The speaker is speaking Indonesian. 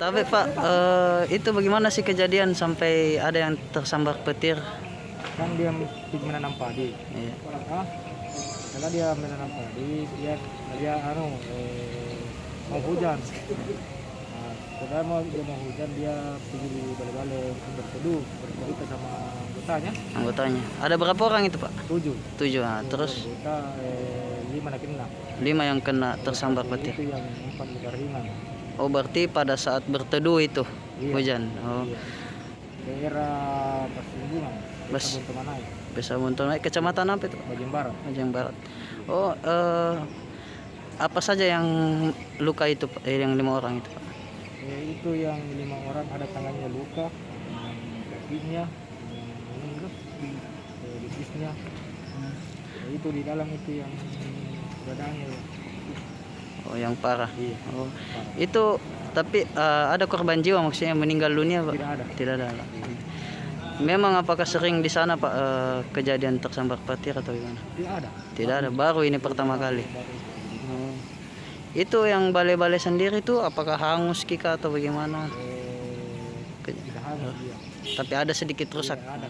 Tapi Pak, itu bagaimana sih kejadian sampai ada yang tersambar petir? Kan dia menanam padi. Iya. Karena dia menanam padi, dia mau hujan. Nah, setelah mau hujan dia pergi di balai-balai berteduh sama anggotanya. Ada berapa orang itu Pak? 7. 7. Nah, terus Anggota 5 kena. 5 yang kena tersambar petir. Itu yang 4 luka ringan. Oh, berarti pada saat berteduh itu Iya. hujan. Oh. Iya. Daerah Pasungungan, Desa Buntunai, kecamatan apa itu? Bajeng Barat. Oh, apa saja yang luka itu Pak? Yang 5 orang itu Pak? Itu yang 5 orang ada tangannya luka, kakinya, bisnisnya. Itu di dalam itu yang badannya. Oh, yang parah. Iya. Oh, Parah. itu tapi ada korban jiwa maksudnya meninggal dunia Pak? Tidak ada. Memang apakah sering di sana Pak kejadian tersambar petir atau gimana? Tidak ada. Baru ini pertama kali. Oh. Itu yang balai-balai sendiri itu apakah hangus Kika atau bagaimana? Tidak hangus, iya. Tapi ada sedikit rusak. Iya, ada.